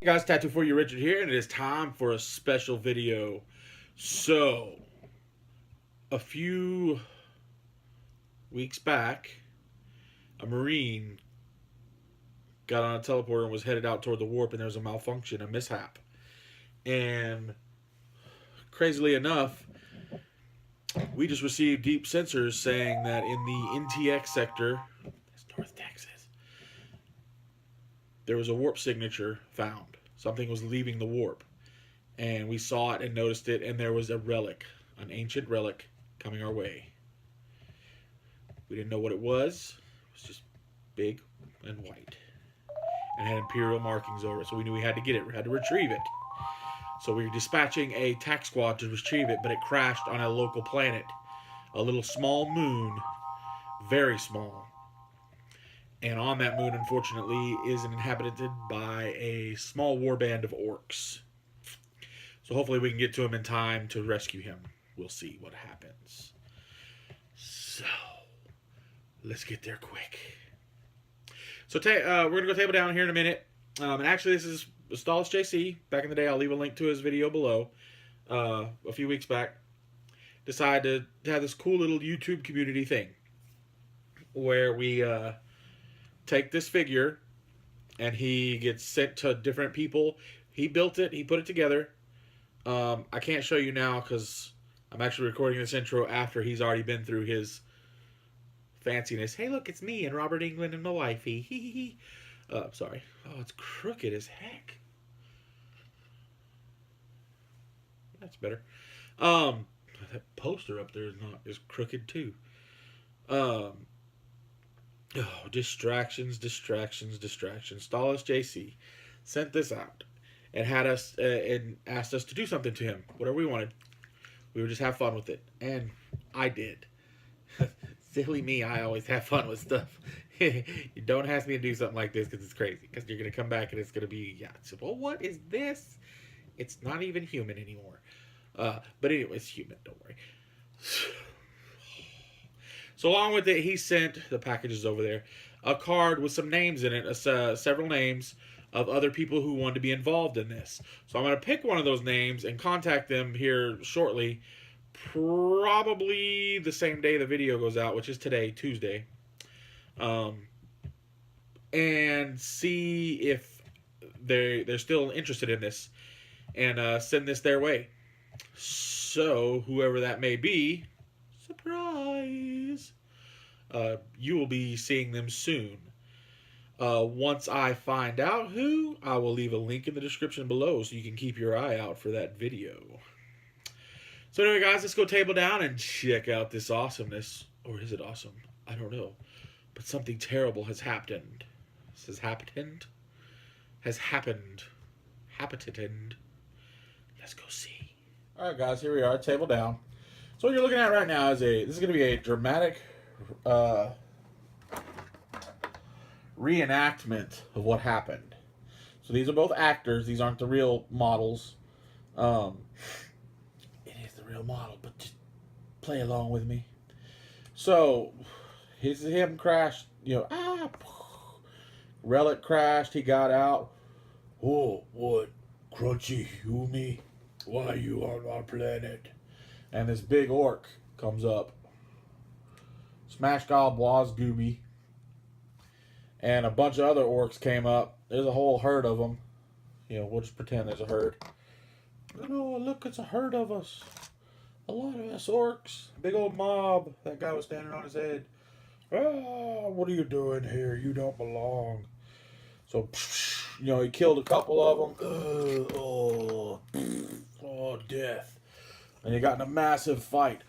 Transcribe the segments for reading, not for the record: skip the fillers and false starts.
Hey guys, Tattoo for You Richard here, and it is time for a special video. So, a few weeks back, a Marine got on a teleporter and was headed out toward the warp, and there was a malfunction, a mishap. And crazily enough, we just received deep sensors saying that in the NTX sector, that's North Texas, there was a warp signature found. Something was leaving the warp. And we saw it and noticed it, and there was a relic, an ancient relic, coming our way. We didn't know what it was. It was just big and white. And had imperial markings over it, so we knew we had to get it. We had to retrieve it. So we were dispatching a tac squad to retrieve it, but it crashed on a local planet. A little small moon, very small. And on that moon, unfortunately, is inhabited by a small warband of orcs. So hopefully we can get to him in time to rescue him. We'll see what happens. So, let's get there quick. So we're going to go table down here in a minute. And actually, this is Stalis JC. Back in the day, I'll leave a link to his video below. A few weeks back, decided to have this cool little YouTube community thing. Where we take this figure, and he gets sent to different people. He built it. He put it together. I can't show you now because I'm actually recording this intro after he's already been through his fanciness. Hey, look, it's me and Robert England and my wifey. Sorry. Oh, it's crooked as heck. That's better. That poster up there is crooked too. Oh, distractions. Stalis JC sent this out and had us and asked us to do something to him, whatever we wanted. We would just have fun with it, and I did. Silly me, I always have fun with stuff. You don't ask me to do something like this because it's crazy. Because you're gonna come back and it's gonna be well, what is this? It's not even human anymore. But anyway, it's human. Don't worry. So along with it, he sent the packages over there, a card with some names in it, several names of other people who wanted to be involved in this. So I'm going to pick one of those names and contact them here shortly, probably the same day the video goes out, which is today, Tuesday, and see if they're still interested in this, and send this their way. So whoever that may be, surprise, you will be seeing them soon. Once I find out who, I will leave a link in the description below so you can keep your eye out for that video. So anyway, guys, let's go table down and check out this awesomeness. Or is it awesome? I don't know. But something terrible has happened. This has happened. Has happened. Happened. Let's go see. Alright, guys, here we are, table down. So what you're looking at right now is this is going to be a dramatic reenactment of what happened. So these are both actors. These aren't the real models. It is the real model, but just play along with me. So here's him crashed. Relic crashed. He got out. Oh, what? Crunchy Humi? Why are you on our planet? And this big orc comes up. Smash Gob Waz Gooby. And a bunch of other orcs came up. There's a whole herd of them. We'll just pretend there's a herd. Oh, look, it's a herd of us. A lot of us orcs. Big old mob. That guy was standing on his head. Oh, what are you doing here? You don't belong. So, he killed a couple of them. Oh, death. And he got in a massive fight.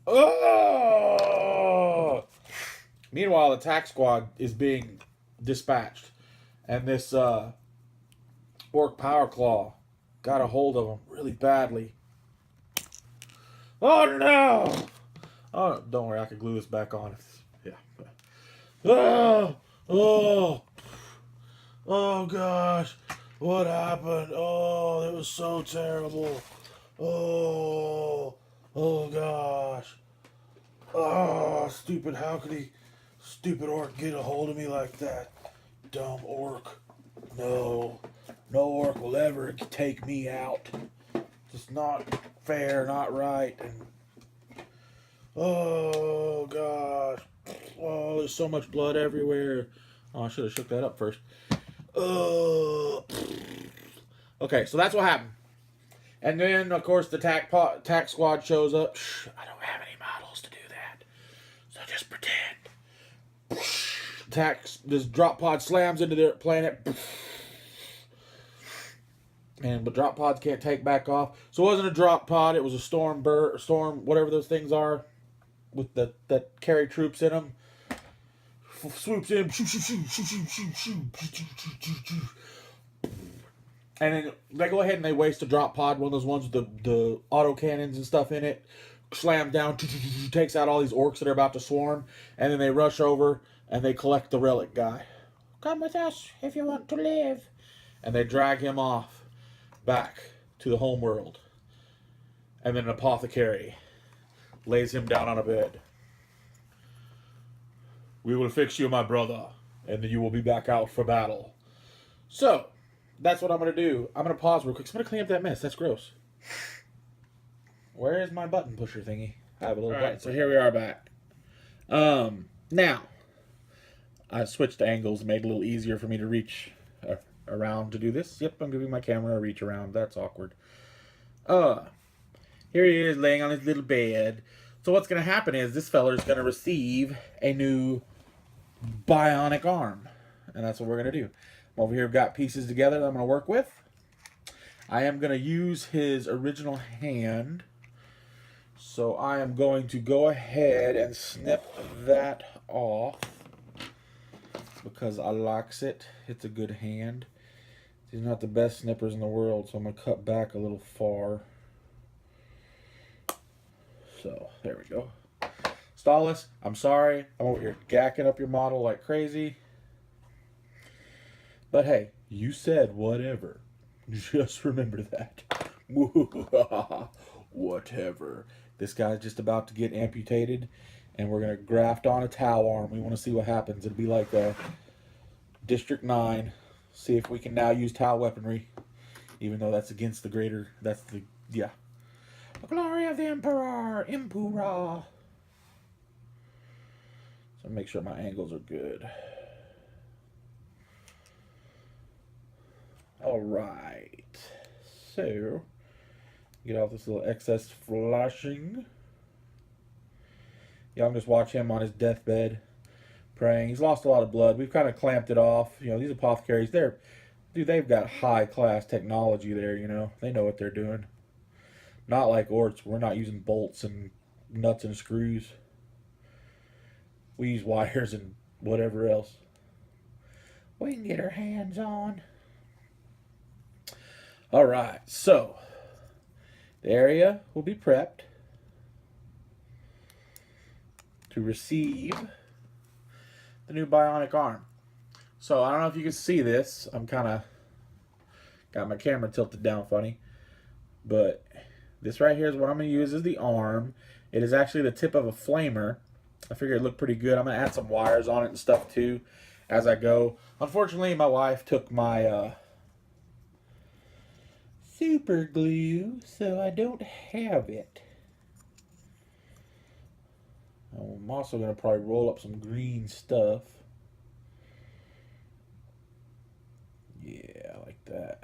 Oh! Meanwhile, the tac squad is being dispatched. And this orc power claw got a hold of him really badly. Oh, no! Oh, don't worry, I can glue this back on. Yeah. Oh, gosh. What happened? Oh, it was so terrible. Oh, gosh. Oh, stupid. How could he Stupid orc, get a hold of me like that. Dumb orc. No. No orc will ever take me out. Just not fair, not right. And oh, gosh. Oh, there's so much blood everywhere. Oh, I should have shook that up first. Okay, so that's what happened. And then, of course, the tac squad shows up. Shh, I don't have any models to do that. So just pretend. This drop pod slams into their planet. But drop pods can't take back off. So it wasn't a drop pod. It was a storm, whatever those things are, with that carry troops in them. Swoops in. And then they go ahead and they waste a drop pod, one of those ones with the auto cannons and stuff in it. Slam down, takes out all these orcs that are about to swarm. And then they rush over and they collect the relic guy. Come with us if you want to live. And they drag him off back to the home world. And then an apothecary lays him down on a bed. We will fix you, my brother, and then you will be back out for battle. So, that's what I'm going to do. I'm going to pause real quick. I'm going to clean up that mess. That's gross. Where is my button pusher thingy? I have a little button. So here we are back. Now, I switched angles, made it a little easier for me to reach around to do this. Yep, I'm giving my camera a reach around. That's awkward. Here he is laying on his little bed. So what's going to happen is this fella is going to receive a new bionic arm. And that's what we're going to do. Over here I've got pieces together that I'm going to work with. I am going to use his original hand. So I am going to go ahead and snip that off. Because I likes it. It's a good hand. These are not the best snippers in the world, so I'm going to cut back a little far. So, there we go. Stalis, I'm sorry. I'm over here gacking up your model like crazy. But hey, you said whatever. Just remember that. Whatever. This guy's just about to get amputated, and we're going to graft on a Tau arm. We want to see what happens. It'll be like District 9. See if we can now use Tau weaponry. Even though that's against the greater... That's the... Yeah. The glory of the Emperor! Impura! So make sure my angles are good. Alright. So... Get off this little excess flashing. Y'all can just watch him on his deathbed. Praying. He's lost a lot of blood. We've kind of clamped it off. You know, these apothecaries, they've got high-class technology there, you know. They know what they're doing. Not like orcs. We're not using bolts and nuts and screws. We use wires and whatever else we can get our hands on. Alright, so the area will be prepped to receive the new bionic arm. So I don't know if you can see this. I'm kind of got my camera tilted down funny. But this right here is what I'm going to use as the arm. It is actually the tip of a flamer. I figured it looked pretty good. I'm going to add some wires on it and stuff too as I go. Unfortunately, my wife took my super glue, so I don't have it. I'm also going to probably roll up some green stuff. Yeah, like that.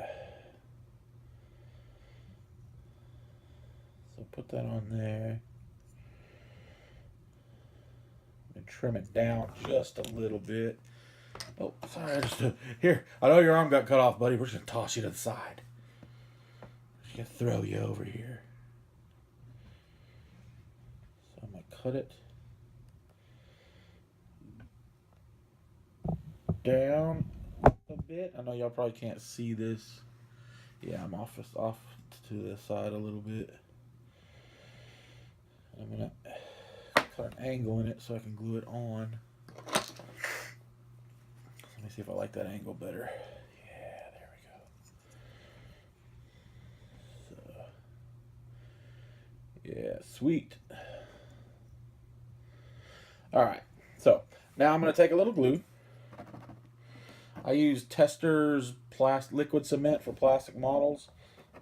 So put that on there. And trim it down just a little bit. Oh, sorry. Here, I know your arm got cut off, buddy. We're just going to toss you to the side. We're just going to throw you over here. So I'm going to cut it down a bit. I know y'all probably can't see this. Yeah, I'm off to the side a little bit. I'm gonna cut an angle in it so I can glue it on. Let me see if I like that angle better. Yeah, there we go. So, yeah, sweet. All right. So Now I'm going to take a little glue. I use Tester's liquid cement for plastic models.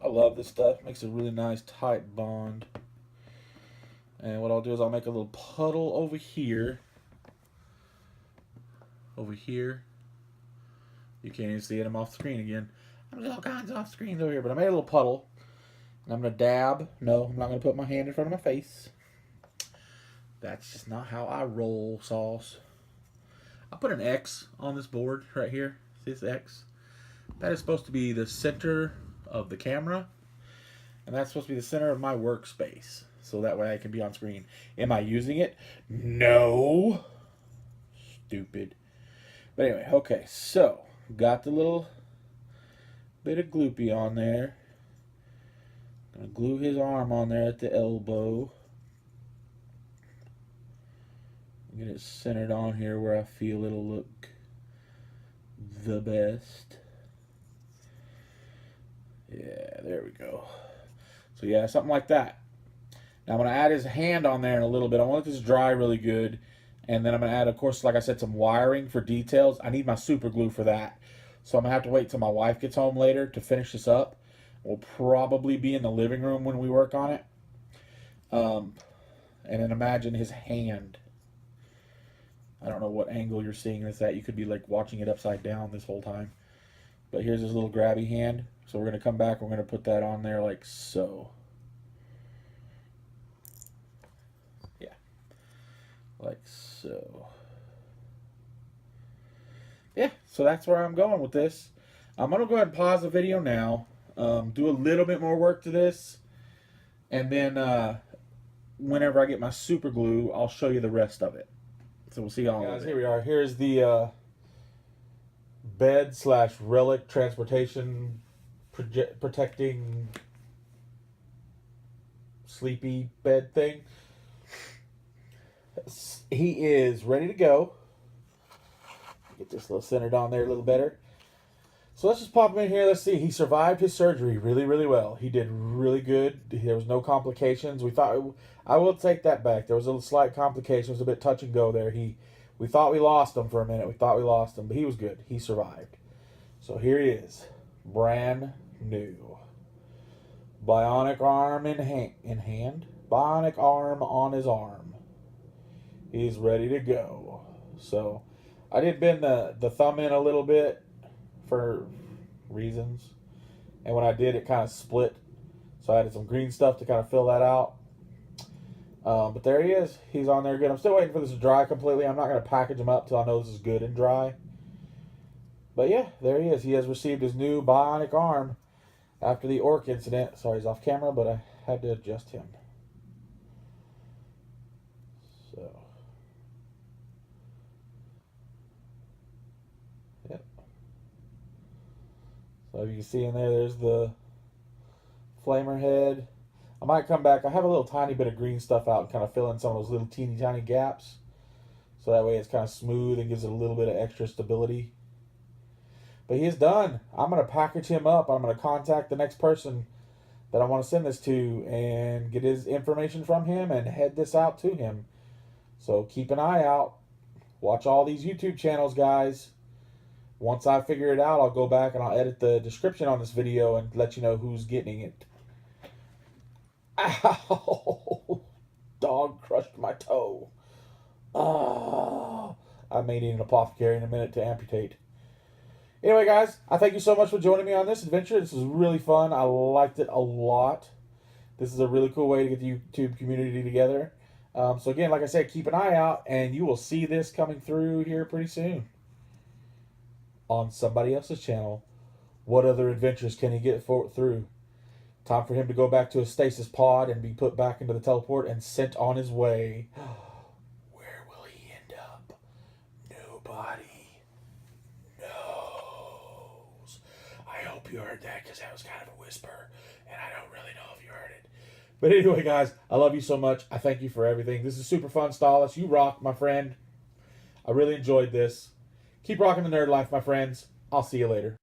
I love this stuff. Makes a really nice tight bond. And what I'll do is I'll make a little puddle over here. Over here. You can't even see it. I'm off screen again. I'm all kinds of off screens over here. But I made a little puddle. And I'm going to dab. No, I'm not going to put my hand in front of my face. That's just not how I roll, sauce. I put an X on this board right here. See this X? That is supposed to be the center of the camera. And that's supposed to be the center of my workspace. So that way I can be on screen. Am I using it? No. Stupid. But anyway, okay. So, got the little bit of gloopy on there. Gonna glue his arm on there at the elbow. Get it centered on here where I feel it'll look the best. Yeah, there we go. So yeah, something like that. Now I'm going to add his hand on there in a little bit. I want this dry really good. And then I'm going to add, of course, like I said, some wiring for details. I need my super glue for that. So I'm going to have to wait till my wife gets home later to finish this up. We'll probably be in the living room when we work on it. And then imagine his hand. I don't know what angle you're seeing this at. You could be like watching it upside down this whole time. But here's his little grabby hand. So we're going to come back. We're going to put that on there like so. Yeah. Like so. Yeah. So that's where I'm going with this. I'm going to go ahead and pause the video now. Do a little bit more work to this. And then whenever I get my super glue, I'll show you the rest of it. So we'll see all guys. Here we are. Here's the bed / relic transportation protecting sleepy bed thing. He is ready to go. Get this little centered on there a little better. So let's just pop him in here. Let's see. He survived his surgery really, really well. He did really good. There was no complications. We thought, I will take that back. There was a slight complication. It was a bit touch and go there. We thought we lost him for a minute. We thought we lost him, but he was good. He survived. So here he is, brand new. Bionic arm in hand. Bionic arm on his arm. He's ready to go. So I did bend the thumb in a little bit for reasons, and when I did, it kind of split, so I added some green stuff to kind of fill that out. But there he is. He's on there good. I'm still waiting for this to dry completely. I'm not going to package him up till I know this is good and dry. But yeah, there he is. He has received his new bionic arm after the orc incident. Sorry, he's off camera, but I had to adjust him. So so you can see in there, there's the flamer head. I might come back. I have a little tiny bit of green stuff out and kind of fill in some of those little teeny tiny gaps. So that way it's kind of smooth and gives it a little bit of extra stability. But he is done. I'm going to package him up. I'm going to contact the next person that I want to send this to and get his information from him and head this out to him. So keep an eye out. Watch all these YouTube channels, guys. Once I figure it out, I'll go back and I'll edit the description on this video and let you know who's getting it. Ow! Dog crushed my toe. Oh, I may need an apothecary in a minute to amputate. Anyway, guys, I thank you so much for joining me on this adventure. This was really fun. I liked it a lot. This is a really cool way to get the YouTube community together. So again, like I said, keep an eye out, and you will see this coming through here pretty soon on somebody else's channel. What other adventures can he get through? Time for him to go back to a stasis pod and be put back into the teleport and sent on his way. Where will he end up? Nobody knows. I hope you heard that, because that was kind of a whisper, and I don't really know if you heard it. But anyway, guys, I love you so much. I thank you for everything. This is super fun, Stalis. You rock, my friend. I really enjoyed this. Keep rocking the nerd life, my friends. I'll see you later.